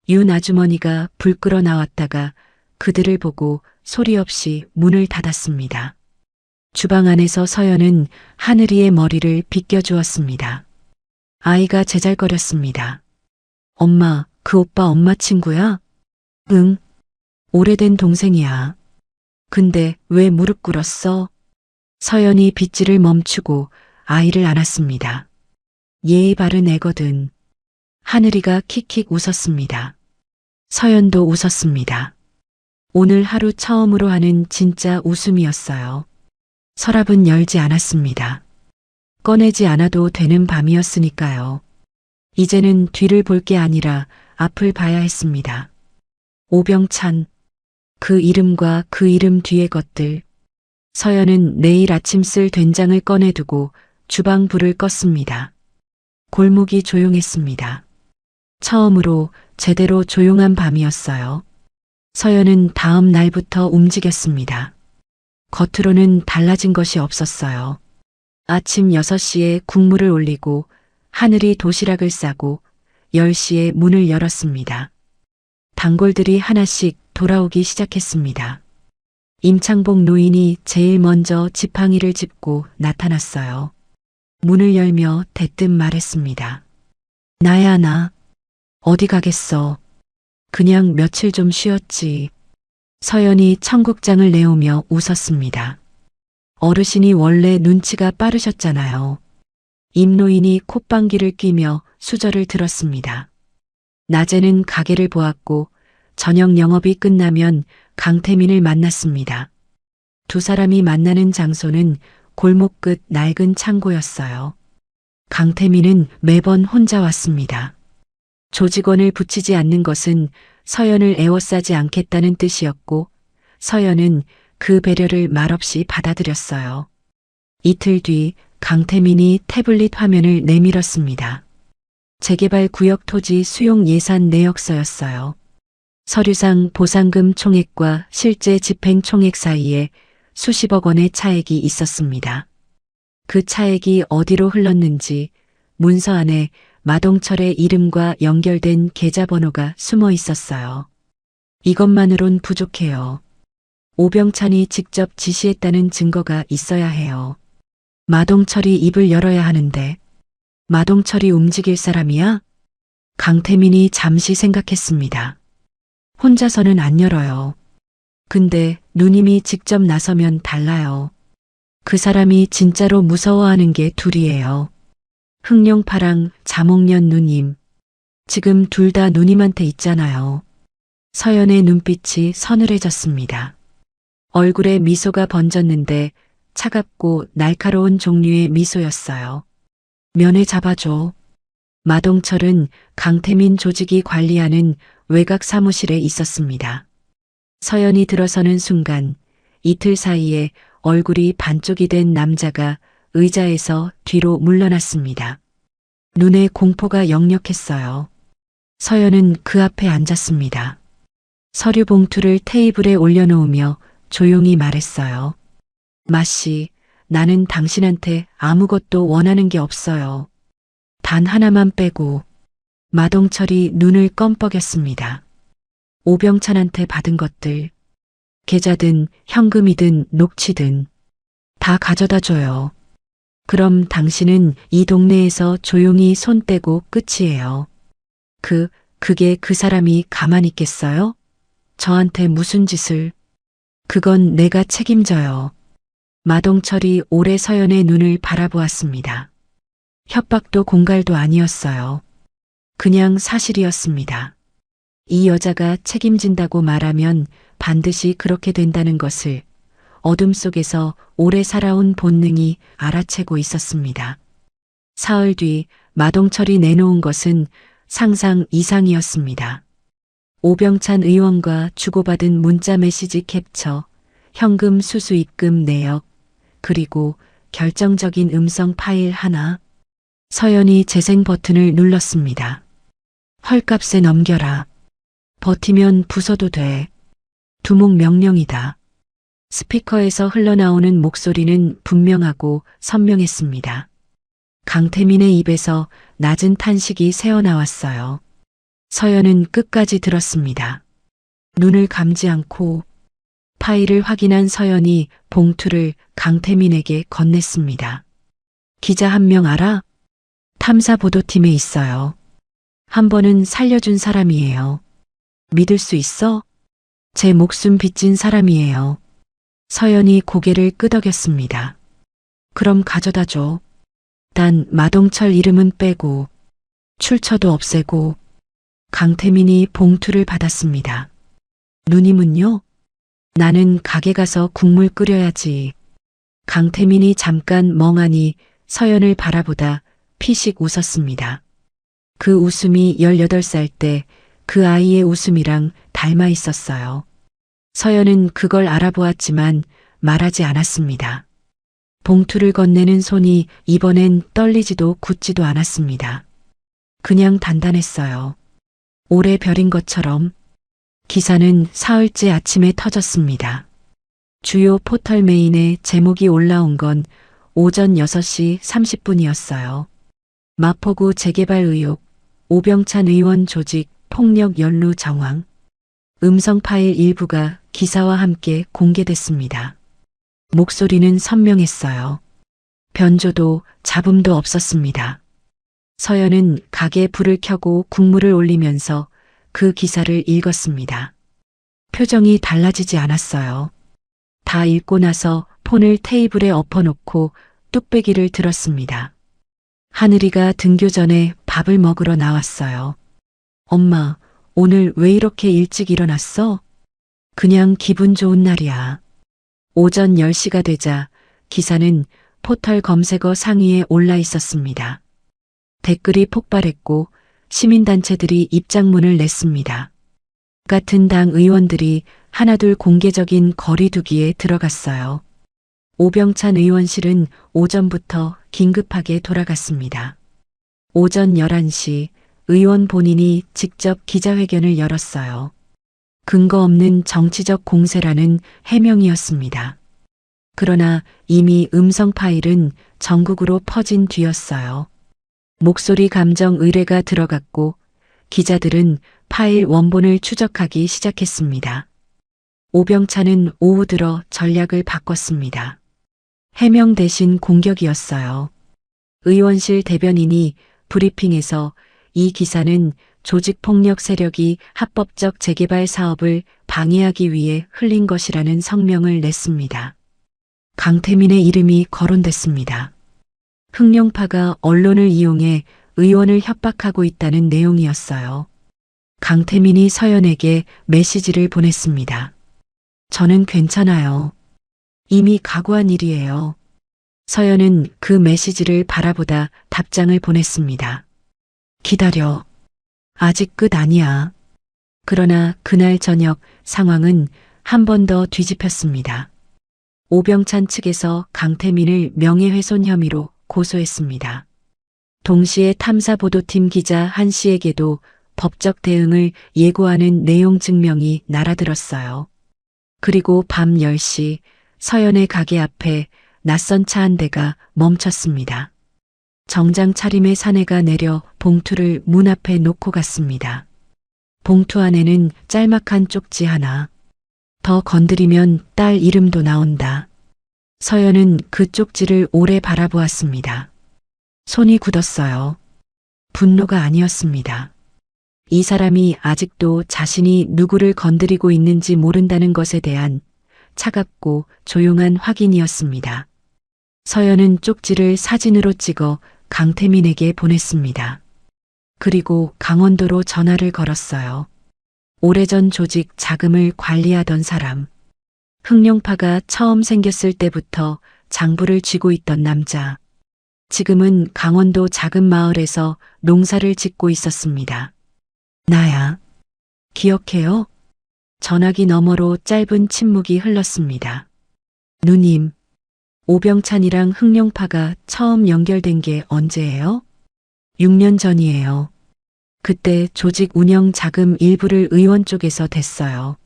윤 아주머니가 불 끌어 나왔다가 그들을 보고 소리 없이 문을 닫았습니다. 주방 안에서 서연은 하늘이의 머리를 빗겨주었습니다. 아이가 제잘거렸습니다. 엄마, 그 오빠 엄마 친구야? 응. 오래된 동생이야. 근데 왜 무릎 꿇었어? 서연이 빗질을 멈추고 아이를 안았습니다. 예의 바른 애거든. 하늘이가 킥킥 웃었습니다. 서연도 웃었습니다. 오늘 하루 처음으로 하는 진짜 웃음이었어요. 서랍은 열지 않았습니다. 꺼내지 않아도 되는 밤이었으니까요. 이제는 뒤를 볼 게 아니라 앞을 봐야 했습니다. 오병찬, 그 이름과 그 이름 뒤의 것들. 서연은 내일 아침 쓸 된장을 꺼내두고 주방 불을 껐습니다. 골목이 조용했습니다. 처음으로 제대로 조용한 밤이었어요. 서연은 다음 날부터 움직였습니다. 겉으로는 달라진 것이 없었어요. 아침 6시에 국물을 올리고 하늘이 도시락을 싸고 10시에 문을 열었습니다. 단골들이 하나씩 돌아오기 시작했습니다. 임창복 노인이 제일 먼저 지팡이를 짚고 나타났어요. 문을 열며 대뜸 말했습니다. 나야 나. 어디 가겠어. 그냥 며칠 좀 쉬었지. 서연이 청국장을 내오며 웃었습니다. 어르신이 원래 눈치가 빠르셨잖아요. 임노인이 콧방귀를 뀌며 수저를 들었습니다. 낮에는 가게를 보았고 저녁 영업이 끝나면 강태민을 만났습니다. 두 사람이 만나는 장소는 골목 끝 낡은 창고였어요. 강태민은 매번 혼자 왔습니다. 조직원을 붙이지 않는 것은 서연을 애워싸지 않겠다는 뜻이었고 서연은 그 배려를 말없이 받아들였어요. 이틀 뒤 강태민이 태블릿 화면을 내밀었습니다. 재개발 구역 토지 수용 예산 내역서였어요. 서류상 보상금 총액과 실제 집행 총액 사이에 수십억 원의 차액이 있었습니다. 그 차액이 어디로 흘렀는지 문서 안에 마동철의 이름과 연결된 계좌번호가 숨어 있었어요. 이것만으론 부족해요. 오병찬이 직접 지시했다는 증거가 있어야 해요. 마동철이 입을 열어야 하는데 마동철이 움직일 사람이야? 강태민이 잠시 생각했습니다. 혼자서는 안 열어요. 근데 누님이 직접 나서면 달라요. 그 사람이 진짜로 무서워하는 게 둘이에요. 흑룡파랑 자목련 누님. 지금 둘 다 누님한테 있잖아요. 서연의 눈빛이 서늘해졌습니다. 얼굴에 미소가 번졌는데 차갑고 날카로운 종류의 미소였어요. 면회 잡아줘. 마동철은 강태민 조직이 관리하는 외곽 사무실에 있었습니다. 서연이 들어서는 순간 이틀 사이에 얼굴이 반쪽이 된 남자가 의자에서 뒤로 물러났습니다. 눈에 공포가 역력했어요. 서연은 그 앞에 앉았습니다. 서류 봉투를 테이블에 올려놓으며 조용히 말했어요. 마씨, 나는 당신한테 아무것도 원하는 게 없어요. 단 하나만 빼고. 마동철이 눈을 껌뻑였습니다. 오병찬한테 받은 것들, 계좌든 현금이든 녹취든 다 가져다 줘요. 그럼 당신은 이 동네에서 조용히 손 떼고 끝이에요. 그게 그 사람이 가만히 있겠어요? 저한테 무슨 짓을? 그건 내가 책임져요. 마동철이 오래 서연의 눈을 바라보았습니다. 협박도 공갈도 아니었어요. 그냥 사실이었습니다. 이 여자가 책임진다고 말하면 반드시 그렇게 된다는 것을 어둠 속에서 오래 살아온 본능이 알아채고 있었습니다. 사흘 뒤 마동철이 내놓은 것은 상상 이상이었습니다. 오병찬 의원과 주고받은 문자 메시지 캡처, 현금 수수 입금 내역, 그리고 결정적인 음성 파일 하나. 서연이 재생 버튼을 눌렀습니다. 헐값에 넘겨라. 버티면 부숴도 돼. 두목 명령이다. 스피커에서 흘러나오는 목소리는 분명하고 선명했습니다. 강태민의 입에서 낮은 탄식이 새어나왔어요. 서연은 끝까지 들었습니다. 눈을 감지 않고 파일을 확인한 서연이 봉투를 강태민에게 건넸습니다. 기자 한 명 알아? 탐사보도팀에 있어요. 한 번은 살려준 사람이에요. 믿을 수 있어? 제 목숨 빚진 사람이에요. 서연이 고개를 끄덕였습니다. 그럼 가져다 줘. 단 마동철 이름은 빼고 출처도 없애고 강태민이 봉투를 받았습니다. 누님은요? 나는 가게 가서 국물 끓여야지. 강태민이 잠깐 멍하니 서연을 바라보다 피식 웃었습니다. 그 웃음이 18살 때 그 아이의 웃음이랑 닮아 있었어요. 서연은 그걸 알아보았지만 말하지 않았습니다. 봉투를 건네는 손이 이번엔 떨리지도 굳지도 않았습니다. 그냥 단단했어요. 올해 별인 것처럼. 기사는 사흘째 아침에 터졌습니다. 주요 포털 메인에 제목이 올라온 건 오전 6시 30분이었어요. 마포구 재개발 의혹, 오병찬 의원 조직 폭력 연루 정황. 음성 파일 일부가 기사와 함께 공개됐습니다. 목소리는 선명했어요. 변조도 잡음도 없었습니다. 서연은 가게에 불을 켜고 국물을 올리면서 그 기사를 읽었습니다. 표정이 달라지지 않았어요. 다 읽고 나서 폰을 테이블에 엎어놓고 뚝배기를 들었습니다. 하늘이가 등교 전에 밥을 먹으러 나왔어요. 엄마, 오늘 왜 이렇게 일찍 일어났어? 그냥 기분 좋은 날이야. 오전 10시가 되자 기사는 포털 검색어 상위에 올라 있었습니다. 댓글이 폭발했고 시민단체들이 입장문을 냈습니다. 같은 당 의원들이 하나둘 공개적인 거리두기에 들어갔어요. 오병찬 의원실은 오전부터 긴급하게 돌아갔습니다. 오전 11시 의원 본인이 직접 기자회견을 열었어요. 근거 없는 정치적 공세라는 해명이었습니다. 그러나 이미 음성 파일은 전국으로 퍼진 뒤였어요. 목소리 감정 의뢰가 들어갔고 기자들은 파일 원본을 추적하기 시작했습니다. 오병찬은 오후 들어 전략을 바꿨습니다. 해명 대신 공격이었어요. 의원실 대변인이 브리핑에서 이 기사는 조직폭력 세력이 합법적 재개발 사업을 방해하기 위해 흘린 것이라는 성명을 냈습니다. 강태민의 이름이 거론됐습니다. 흑룡파가 언론을 이용해 의원을 협박하고 있다는 내용이었어요. 강태민이 서연에게 메시지를 보냈습니다. 저는 괜찮아요. 이미 각오한 일이에요. 서연은 그 메시지를 바라보다 답장을 보냈습니다. 기다려. 아직 끝 아니야. 그러나 그날 저녁 상황은 한 번 더 뒤집혔습니다. 오병찬 측에서 강태민을 명예훼손 혐의로 고소했습니다. 동시에 탐사보도팀 기자 한 씨에게도 법적 대응을 예고하는 내용 증명이 날아들었어요. 그리고 밤 10시 서연의 가게 앞에 낯선 차 한 대가 멈췄습니다. 정장 차림의 사내가 내려 봉투를 문 앞에 놓고 갔습니다. 봉투 안에는 짤막한 쪽지 하나. 더 건드리면 딸 이름도 나온다. 서연은 그 쪽지를 오래 바라보았습니다. 손이 굳었어요. 분노가 아니었습니다. 이 사람이 아직도 자신이 누구를 건드리고 있는지 모른다는 것에 대한 차갑고 조용한 확인이었습니다. 서연은 쪽지를 사진으로 찍어 강태민에게 보냈습니다. 그리고 강원도로 전화를 걸었어요. 오래전 조직 자금을 관리하던 사람. 흑룡파가 처음 생겼을 때부터 장부를 쥐고 있던 남자. 지금은 강원도 작은 마을에서 농사를 짓고 있었습니다. 나야. 기억해요? 전화기 너머로 짧은 침묵이 흘렀습니다. 누님. 오병찬이랑 흑룡파가 처음 연결된 게 언제예요? 6년 전이에요. 그때 조직 운영 자금 일부를 의원 쪽에서 댔어요.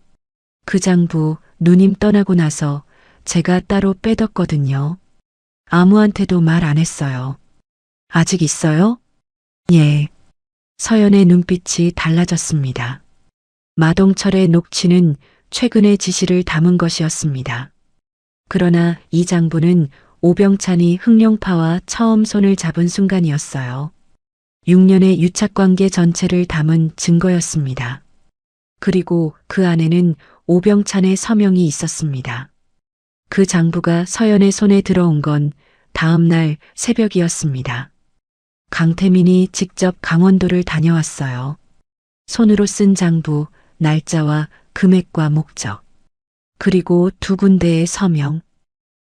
그 장부 누님 떠나고 나서 제가 따로 빼뒀거든요. 아무한테도 말 안 했어요. 아직 있어요? 예. 서연의 눈빛이 달라졌습니다. 마동철의 녹취는 최근의 지시를 담은 것이었습니다. 그러나 이 장부는 오병찬이 흑룡파와 처음 손을 잡은 순간이었어요. 6년의 유착관계 전체를 담은 증거였습니다. 그리고 그 안에는 오병찬의 서명이 있었습니다. 그 장부가 서연의 손에 들어온 건 다음 날 새벽이었습니다. 강태민이 직접 강원도를 다녀왔어요. 손으로 쓴 장부, 날짜와 금액과 목적, 그리고 두 군데의 서명.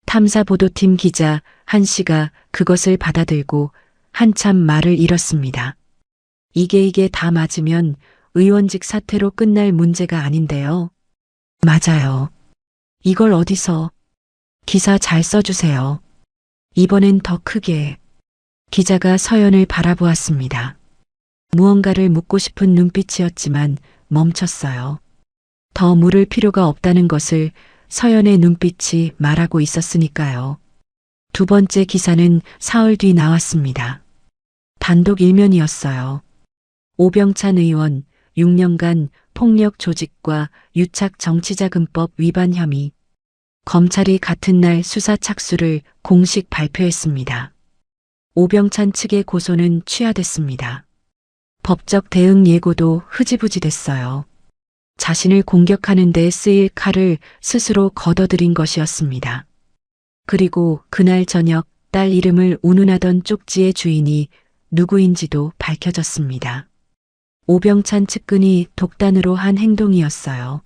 탐사보도팀 기자 한 씨가 그것을 받아들고 한참 말을 잃었습니다. 이게 다 맞으면 의원직 사퇴로 끝날 문제가 아닌데요. 맞아요. 이걸 어디서? 기사 잘 써주세요. 이번엔 더 크게. 기자가 서연을 바라보았습니다. 무언가를 묻고 싶은 눈빛이었지만 멈췄어요. 더 물을 필요가 없다는 것을 서연의 눈빛이 말하고 있었으니까요. 두 번째 기사는 사흘 뒤 나왔습니다. 단독 일면이었어요. 오병찬 의원 6년간 폭력 조직과 유착 정치자금법 위반 혐의. 검찰이 같은 날 수사 착수를 공식 발표했습니다. 오병찬 측의 고소는 취하됐습니다. 법적 대응 예고도 흐지부지 됐어요. 자신을 공격하는 데 쓰일 칼을 스스로 걷어들인 것이었습니다. 그리고 그날 저녁 딸 이름을 운운하던 쪽지의 주인이 누구인지도 밝혀졌습니다. 오병찬 측근이 독단으로 한 행동이었어요.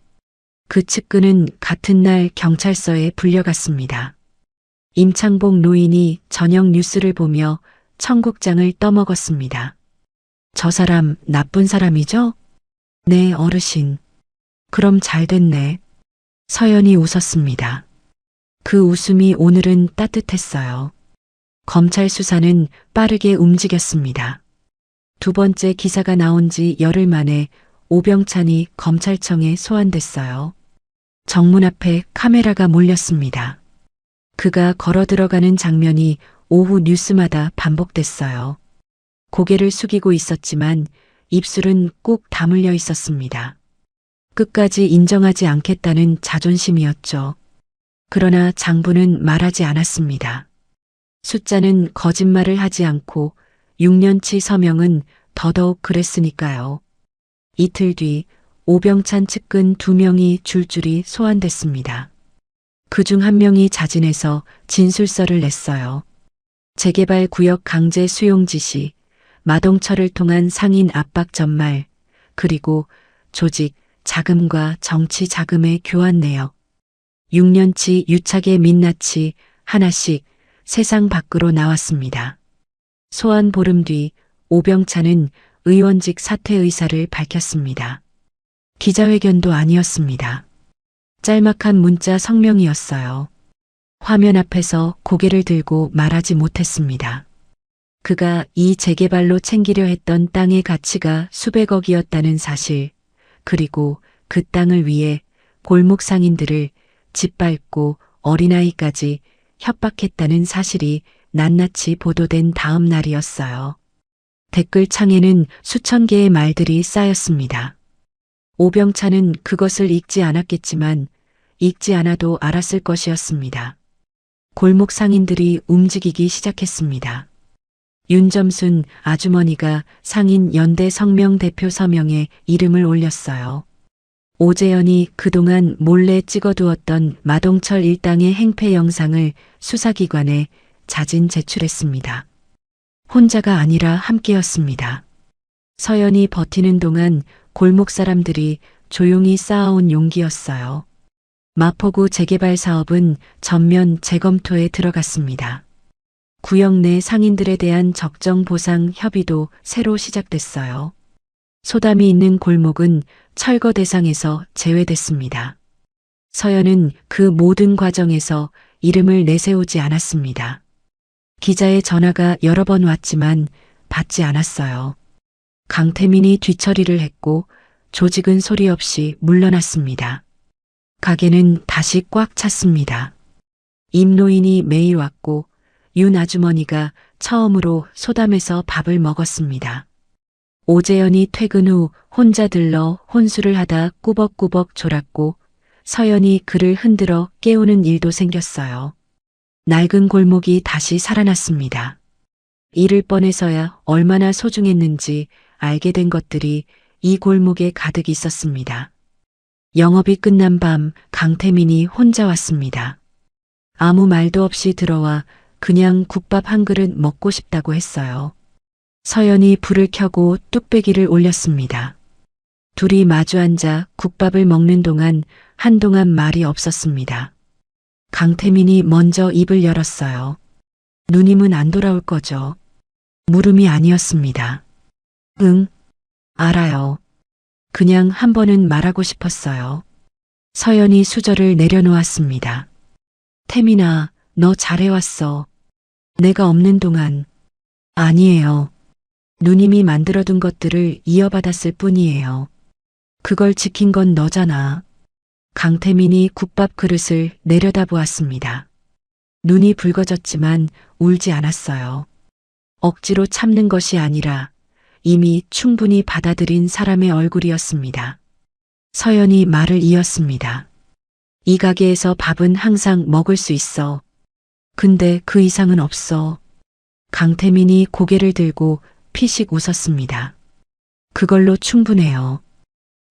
그 측근은 같은 날 경찰서에 불려갔습니다. 임창복 노인이 저녁 뉴스를 보며 청국장을 떠먹었습니다. 저 사람 나쁜 사람이죠? 네, 어르신. 그럼 잘 됐네. 서연이 웃었습니다. 그 웃음이 오늘은 따뜻했어요. 검찰 수사는 빠르게 움직였습니다. 두 번째 기사가 나온 지 열흘 만에 오병찬이 검찰청에 소환됐어요. 정문 앞에 카메라가 몰렸습니다. 그가 걸어 들어가는 장면이 오후 뉴스마다 반복됐어요. 고개를 숙이고 있었지만 입술은 꾹 다물려 있었습니다. 끝까지 인정하지 않겠다는 자존심이었죠. 그러나 장부는 말하지 않았습니다. 숫자는 거짓말을 하지 않고 6년치 서명은 더더욱 그랬으니까요. 이틀 뒤 오병찬 측근 2명이 줄줄이 소환됐습니다. 그중 한 명이 자진해서 진술서를 냈어요. 재개발 구역 강제 수용 지시, 마동철을 통한 상인 압박 전말, 그리고 조직, 자금과 정치 자금의 교환 내역. 6년치 유착의 민낯이 하나씩 세상 밖으로 나왔습니다. 소환 보름 뒤 오병찬은 의원직 사퇴 의사를 밝혔습니다. 기자회견도 아니었습니다. 짤막한 문자 성명이었어요. 화면 앞에서 고개를 들고 말하지 못했습니다. 그가 이 재개발로 챙기려 했던 땅의 가치가 수백억이었다는 사실, 그리고 그 땅을 위해 골목 상인들을 짓밟고 어린아이까지 협박했다는 사실이 낱낱이 보도된 다음 날이었어요. 댓글창에는 수천 개의 말들이 쌓였습니다. 오병찬은 그것을 읽지 않았겠지만 읽지 않아도 알았을 것이었습니다. 골목 상인들이 움직이기 시작했습니다. 윤점순 아주머니가 상인 연대 성명 대표 서명에 이름을 올렸어요. 오재현이 그동안 몰래 찍어두었던 마동철 일당의 행패 영상을 수사기관에 자진 제출했습니다. 혼자가 아니라 함께였습니다. 서연이 버티는 동안 골목 사람들이 조용히 쌓아온 용기였어요. 마포구 재개발 사업은 전면 재검토에 들어갔습니다. 구역 내 상인들에 대한 적정 보상 협의도 새로 시작됐어요. 소담이 있는 골목은 철거 대상에서 제외됐습니다. 서연은 그 모든 과정에서 이름을 내세우지 않았습니다. 기자의 전화가 여러 번 왔지만 받지 않았어요. 강태민이 뒤처리를 했고 조직은 소리 없이 물러났습니다. 가게는 다시 꽉 찼습니다. 임노인이 매일 왔고 윤 아주머니가 처음으로 소담에서 밥을 먹었습니다. 오재현이 퇴근 후 혼자 들러 혼술을 하다 꾸벅꾸벅 졸았고 서연이 그를 흔들어 깨우는 일도 생겼어요. 낡은 골목이 다시 살아났습니다. 잃을 뻔해서야 얼마나 소중했는지 알게 된 것들이 이 골목에 가득 있었습니다. 영업이 끝난 밤 강태민이 혼자 왔습니다. 아무 말도 없이 들어와 그냥 국밥 한 그릇 먹고 싶다고 했어요. 서연이 불을 켜고 뚝배기를 올렸습니다. 둘이 마주 앉아 국밥을 먹는 동안 한동안 말이 없었습니다. 강태민이 먼저 입을 열었어요. 누님은 안 돌아올 거죠? 물음이 아니었습니다. 응, 알아요. 그냥 한 번은 말하고 싶었어요. 서연이 수저를 내려놓았습니다. 태민아, 너 잘해왔어. 내가 없는 동안. 아니에요. 누님이 만들어둔 것들을 이어받았을 뿐이에요. 그걸 지킨 건 너잖아. 강태민이 국밥 그릇을 내려다보았습니다. 눈이 붉어졌지만 울지 않았어요. 억지로 참는 것이 아니라 이미 충분히 받아들인 사람의 얼굴이었습니다. 서연이 말을 이었습니다. 이 가게에서 밥은 항상 먹을 수 있어. 근데 그 이상은 없어. 강태민이 고개를 들고 피식 웃었습니다. 그걸로 충분해요.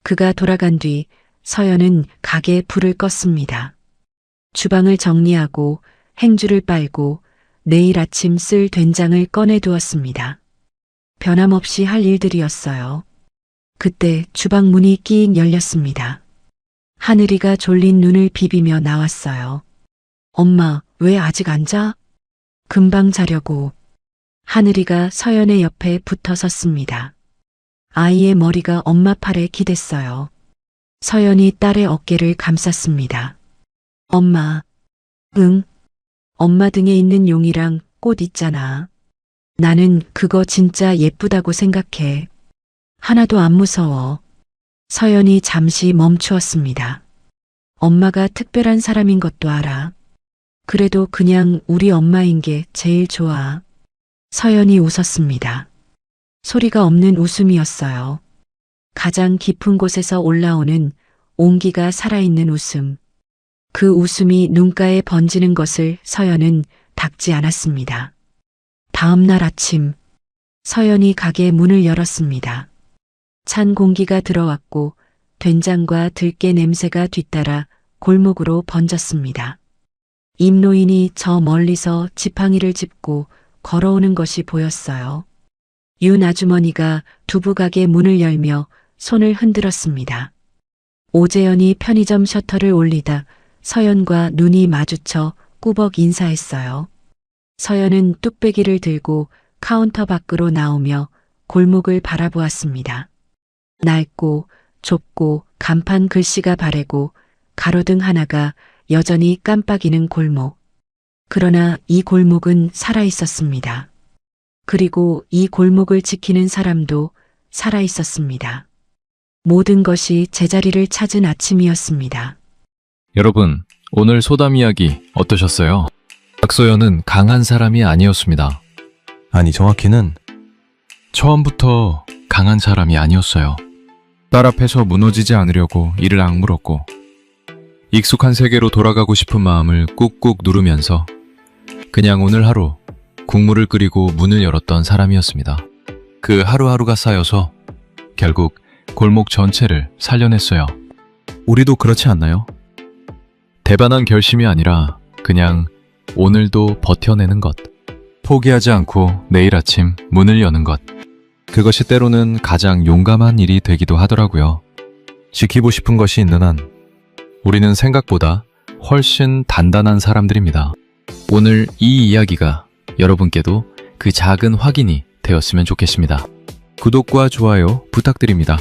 그가 돌아간 뒤 서연은 가게에 불을 껐습니다. 주방을 정리하고 행주를 빨고 내일 아침 쓸 된장을 꺼내두었습니다. 변함없이 할 일들이었어요. 그때 주방 문이 끼익 열렸습니다. 하늘이가 졸린 눈을 비비며 나왔어요. 엄마, 왜 아직 안 자? 금방 자려고. 하늘이가 서연의 옆에 붙어 섰습니다. 아이의 머리가 엄마 팔에 기댔어요. 서연이 딸의 어깨를 감쌌습니다. 엄마. 응. 엄마 등에 있는 용이랑 꽃 있잖아. 나는 그거 진짜 예쁘다고 생각해. 하나도 안 무서워. 서연이 잠시 멈추었습니다. 엄마가 특별한 사람인 것도 알아. 그래도 그냥 우리 엄마인 게 제일 좋아. 서연이 웃었습니다. 소리가 없는 웃음이었어요. 가장 깊은 곳에서 올라오는 온기가 살아있는 웃음. 그 웃음이 눈가에 번지는 것을 서연은 닦지 않았습니다. 다음 날 아침, 서연이 가게 문을 열었습니다. 찬 공기가 들어왔고 된장과 들깨 냄새가 뒤따라 골목으로 번졌습니다. 임노인이 저 멀리서 지팡이를 짚고 걸어오는 것이 보였어요. 윤 아주머니가 두부가게 문을 열며 손을 흔들었습니다. 오재현이 편의점 셔터를 올리다 서연과 눈이 마주쳐 꾸벅 인사했어요. 서연은 뚝배기를 들고 카운터 밖으로 나오며 골목을 바라보았습니다. 낡고 좁고 간판 글씨가 바래고 가로등 하나가 여전히 깜빡이는 골목. 그러나 이 골목은 살아 있었습니다. 그리고 이 골목을 지키는 사람도 살아 있었습니다. 모든 것이 제자리를 찾은 아침이었습니다. 여러분, 오늘 소담 이야기 어떠셨어요? 박소연은 강한 사람이 아니었습니다. 아니, 정확히는 처음부터 강한 사람이 아니었어요. 딸 앞에서 무너지지 않으려고 이를 악물었고 익숙한 세계로 돌아가고 싶은 마음을 꾹꾹 누르면서 그냥 오늘 하루 국물을 끓이고 문을 열었던 사람이었습니다. 그 하루하루가 쌓여서 결국 골목 전체를 살려냈어요. 우리도 그렇지 않나요? 대단한 결심이 아니라 그냥 오늘도 버텨내는 것. 포기하지 않고 내일 아침 문을 여는 것. 그것이 때로는 가장 용감한 일이 되기도 하더라고요. 지키고 싶은 것이 있는 한 우리는 생각보다 훨씬 단단한 사람들입니다. 오늘 이 이야기가 여러분께도 그 작은 확인이 되었으면 좋겠습니다. 구독과 좋아요 부탁드립니다.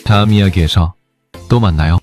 다음 이야기에서 또 만나요.